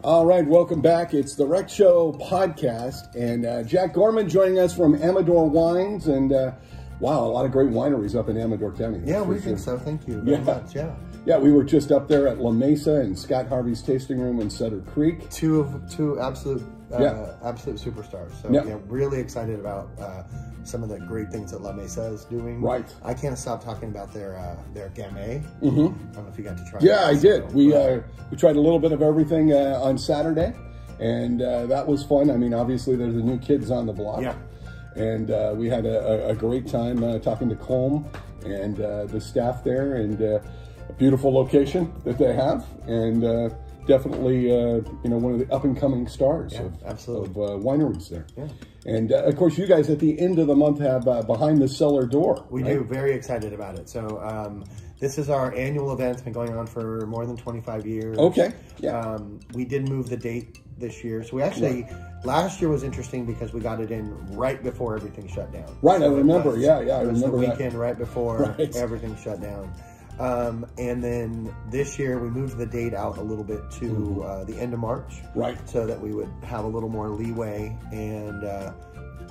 All right, welcome back. It's the Rec Show podcast, and Jack Gorman joining us from Amador Wines, and wow, a lot of great wineries up in Amador County. Yeah, we think so. Thank you very much. Yeah, we were just up there at La Mesa and Scott Harvey's tasting room in Sutter Creek. Two absolute superstars. So yeah, really excited about some of the great things that La Mesa is doing. Right. I can't stop talking about their Gamay. Mm-hmm. I don't know if you got to try it. Yeah, I did. We tried a little bit of everything on Saturday, and that was fun. I mean, obviously, there's the new kids on the block. Yeah. And we had a great time talking to Colm and the staff there, and a beautiful location that they have, and definitely one of the up and coming stars of wineries there. Yeah. And of course, you guys at the end of the month have Behind the Cellar Door. We do. Very excited about it. So this is our annual event. It's been going on for more than 25 years. Okay. Yeah. We did move the date this year. So we actually, last year was interesting because we got it in right before everything shut down. Right, so I remember. I remember remember the weekend right before everything shut down. And then this year we moved the date out a little bit to the end of March. Right. So that we would have a little more leeway, and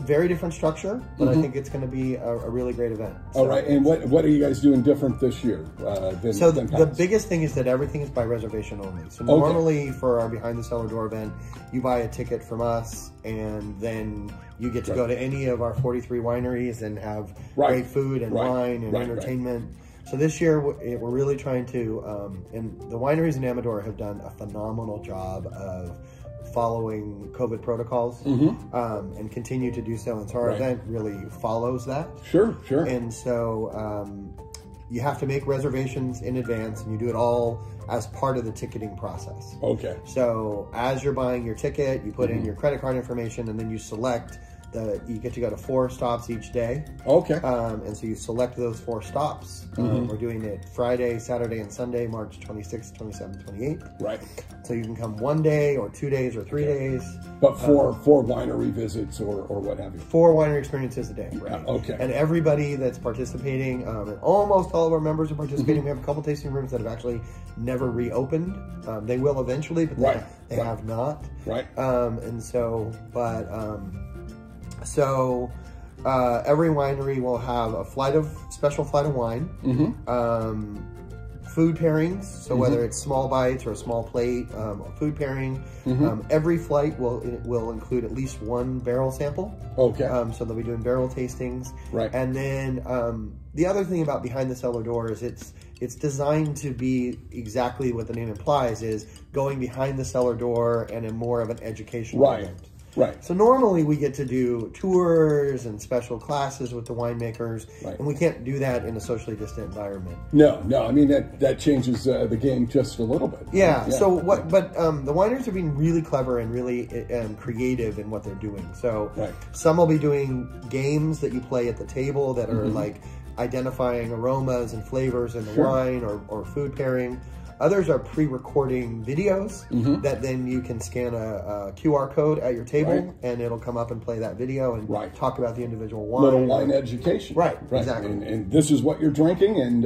very different structure, but I think it's going to be a really great event. All right. And what are you guys doing different this year? Than the biggest thing is that everything is by reservation only. So normally for our Behind the Cellar Door event, you buy a ticket from us, and then you get to go to any of our 43 wineries and have great food and wine and entertainment. So this year, we're really trying to, and the wineries in Amador have done a phenomenal job of following COVID protocols and continue to do so. And so our event really follows that. Sure. And so you have to make reservations in advance, and you do it all as part of the ticketing process. Okay. So as you're buying your ticket, you put in your credit card information, and then you select you get to go to 4 stops each day. Okay. And so you select those 4 stops. We're doing it Friday, Saturday, and Sunday, March 26th, 27th, 28th. Right. So you can come 1 day or 2 days or 3 days. But four winery visits or what have you. 4 winery experiences a day. Right. Okay. And everybody that's participating, and almost all of our members are participating. We have a couple tasting rooms that have actually never reopened. They will eventually, but they have not. Right. And so, So every winery will have a special flight of wine, food pairings. So whether it's small bites or a small plate, food pairing. Every flight will include at least 1 barrel sample. Okay. So they'll be doing barrel tastings. Right. And then the other thing about Behind the Cellar Door is it's designed to be exactly what the name implies, is going behind the cellar door and in more of an educational event. Right. So normally we get to do tours and special classes with the winemakers, and we can't do that in a socially distant environment. No. I mean, that changes the game just a little bit. Yeah. So but the wineries are being really clever and really creative in what they're doing. So some will be doing games that you play at the table that are like identifying aromas and flavors in the wine or food pairing. Others are pre-recording videos that then you can scan a QR code at your table, and it'll come up and play that video and talk about the individual wine. Little wine education. Right. Exactly. And this is what you're drinking, and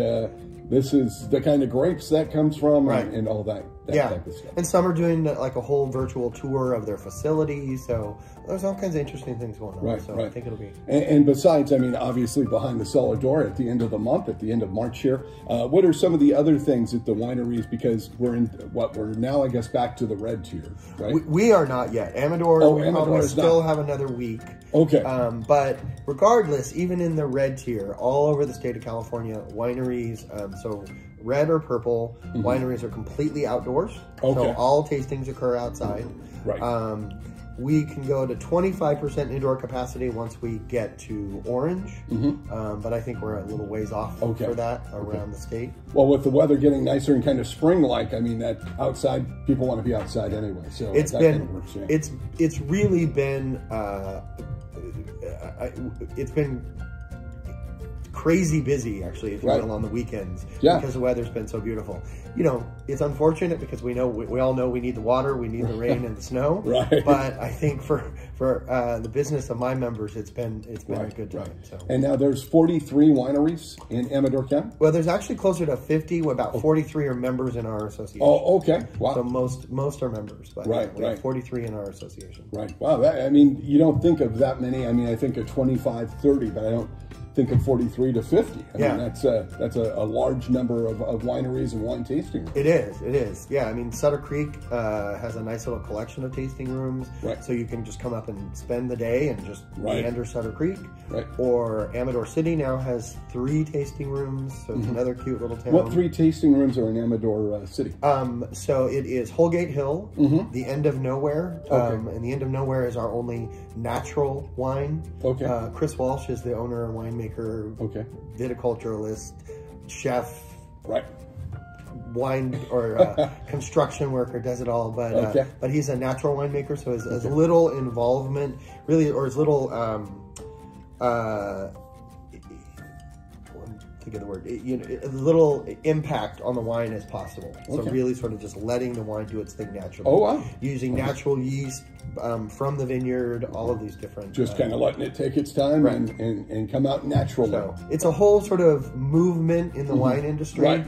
this is the kind of grapes that comes from, and all that type of stuff. And some are doing like a whole virtual tour of their facilities. So there's all kinds of interesting things going on. So I think it'll be. And besides, I mean, obviously Behind the Cellar Door at the end of the month, at the end of March here, what are some of the other things at the wineries? Because we're now, I guess, back to the red tier, right? We are not yet. Amador, we probably still have another week. Okay. But regardless, even in the red tier, all over the state of California, wineries, so red or purple, wineries are completely outdoors. Okay. So all tastings occur outside. Right. We can go to 25% indoor capacity once we get to orange, but I think we're a little ways off for that around the state. Well, with the weather getting nicer and kind of spring-like, I mean, that outside, people want to be outside anyway, so it's really been it's been crazy busy, actually, if you will, on the weekends, because the weather's been so beautiful. You know, it's unfortunate because we all know we need the water, we need the rain and the snow. But I think for the business of my members, it's been a good time. So. And now there's 43 wineries in Amador County? Well, there's actually closer to 50. About 43 are members in our association. Oh, okay. Wow. So most are members, but we have 43 in our association. Right. Wow. I mean, you don't think of that many. I mean, I think of 25, 30, but I don't think of 43 to 50. I mean, that's a large number of wineries and wine tasting rooms. It is. Yeah, I mean, Sutter Creek has a nice little collection of tasting rooms. So you can just come up and spend the day and just meander Sutter Creek. Or Amador City now has 3 tasting rooms, so it's another cute little town. What 3 tasting rooms are in Amador City? So it is Holgate Hill, the End of Nowhere, and the End of Nowhere is our only natural wine. Chris Walsh is the owner and winemaker, viticulturalist, chef, wine or construction worker, does it all. But he's a natural winemaker, so as little involvement, really, or as little think of the word, a little impact on the wine as possible. So really sort of just letting the wine do its thing naturally. Using natural yeast from the vineyard, all of these different... Just kind of letting it take its time and come out naturally. So it's a whole sort of movement in the wine industry.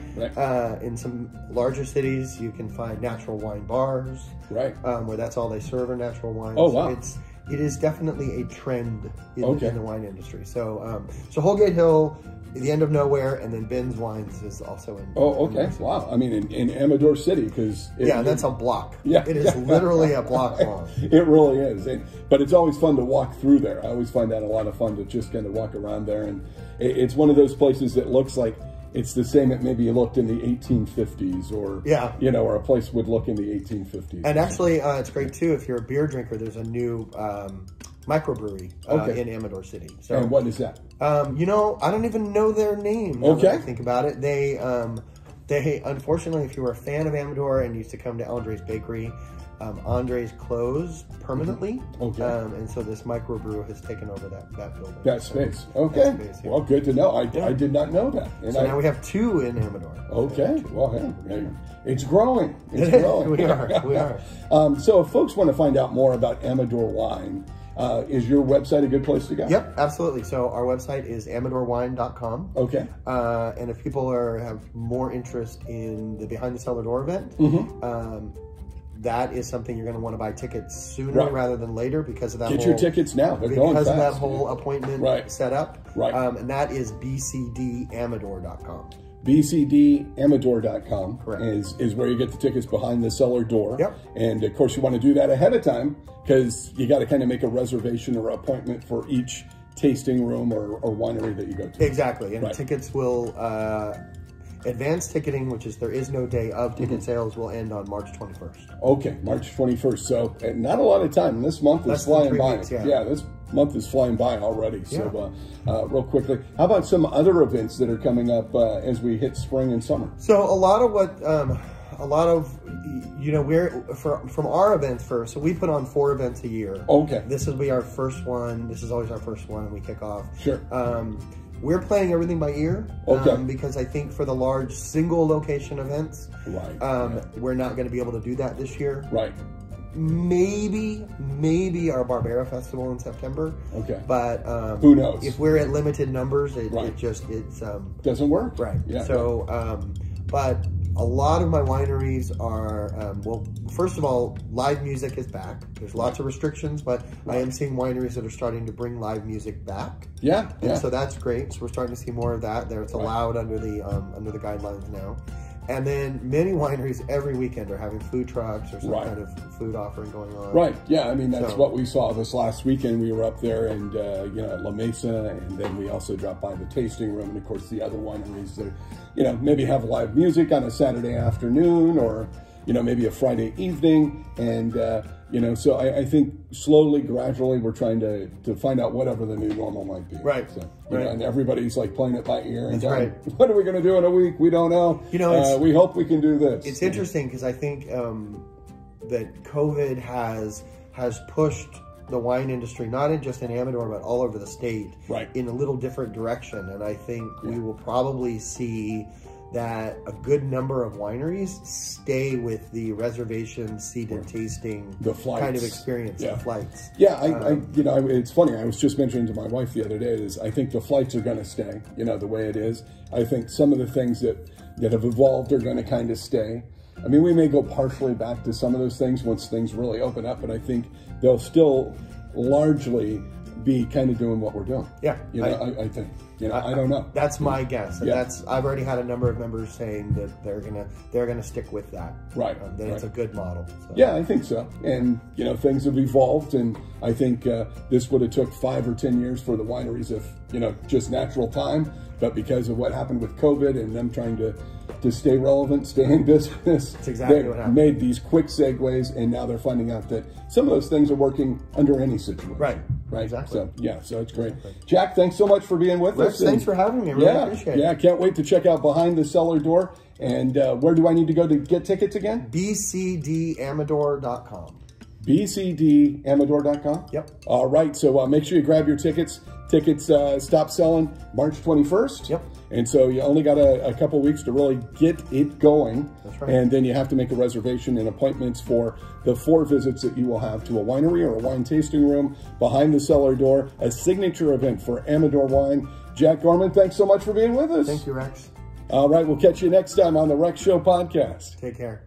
In some larger cities, you can find natural wine bars, where that's all they serve are natural wines. It is definitely a trend in the wine industry. So Holgate Hill, the End of Nowhere, and then Ben's Wines is also in. Wow. I mean, in Amador City, because that's a block. It is literally a block long. It really is. But it's always fun to walk through there. I always find that a lot of fun to just kind of walk around there, and it's one of those places that looks like it's the same that maybe you looked in the 1850s, or or a place would look in the 1850s. And actually, it's great too if you're a beer drinker. There's a new microbrewery in Amador City. So, and what is that? I don't even know their name. Now that I think about it, they unfortunately, if you were a fan of Amador and used to come to Andre's Bakery, Andre's closed permanently. And so this microbrew has taken over that building. That space. Well, good to know. I did not know that. And so now we have 2 in Amador. Well, it's growing. It's growing. We are. So if folks want to find out more about Amador Wine, is your website a good place to go? Yep, absolutely. So our website is amadorwine.com. And if people have more interest in the Behind the Cellar Door event, that is something you're going to want to buy tickets sooner rather than later because of that. Get your tickets now. They're going fast. Because of that whole appointment setup. And that is bcdamador.com. bcdamador.com is where you get the tickets Behind the Cellar Door. And of course you want to do that ahead of time because you got to kind of make a reservation or appointment for each tasting room or winery that you go to. Exactly. And the tickets will advanced ticketing, which is there is no day of ticket sales, will end on March 21st. March 21st. So not a lot of time. This month is flying by. Weeks, this month is flying by already. So real quickly, how about some other events that are coming up as we hit spring and summer? So a lot of we're from our events first. So we put on 4 events a year. This will be our first one. This is always our first one, and we kick off. We're playing everything by ear because I think for the large single location events, we're not going to be able to do that this year. Maybe our Barbera Festival in September. But who knows? If we're at limited numbers, it doesn't work. But a lot of my wineries are, first of all, live music is back. There's lots of restrictions, but I am seeing wineries that are starting to bring live music back. And so that's great. So we're starting to see more of that there. It's allowed under the guidelines now. And then many wineries every weekend are having food trucks or some kind of food offering going on. I mean, that's what we saw this last weekend. We were up there and, at La Mesa, and then we also dropped by the tasting room. And of course, the other wineries that, maybe have live music on a Saturday afternoon or you know, maybe a Friday evening. And, you know, so I think slowly, gradually, we're trying to find out whatever the new normal might be. Right. So, you know, and everybody's like playing it by ear. And That's right. What are we going to do in a week? We don't know. You know, we hope we can do this. It's interesting because I think that COVID has pushed the wine industry, not just in Amador, but all over the state, in a little different direction. And I think we will probably see that a good number of wineries stay with the reservation seated tasting kind of experience, the flights. Yeah, you know, it's funny. I was just mentioning to my wife the other day is I think the flights are going to stay, you know, the way it is. I think some of the things that have evolved are going to kind of stay. I mean, we may go partially back to some of those things once things really open up, but I think they'll still largely be kind of doing what we're doing. Yeah, you know, I think. You know, I don't know. That's my guess, and I've already had a number of members saying that they're gonna stick with that. Right. That it's a good model. So. Yeah, I think so. And you know, things have evolved, and I think this would have took 5 or 10 years for the wineries if you know just natural time, but because of what happened with COVID and them trying to stay relevant, stay in business. That's exactly what happened. Made these quick segues, and now they're finding out that some of those things are working under any situation. Right. Exactly. So yeah, so it's great. Jack, thanks so much for being with us. Thanks for having me. I really appreciate it. Yeah, can't wait to check out Behind the Cellar Door. And where do I need to go to get tickets again? bcdamador.com. bcdamador.com? Yep. All right, so make sure you grab your tickets. Tickets stop selling March 21st. Yep. And so you only got a couple weeks to really get it going. That's right. And then you have to make a reservation and appointments for the 4 visits that you will have to a winery or a wine tasting room, Behind the Cellar Door, a signature event for Amador Wine. Jack Gorman, thanks so much for being with us. Thank you, Rex. All right, we'll catch you next time on the Rex Show podcast. Take care.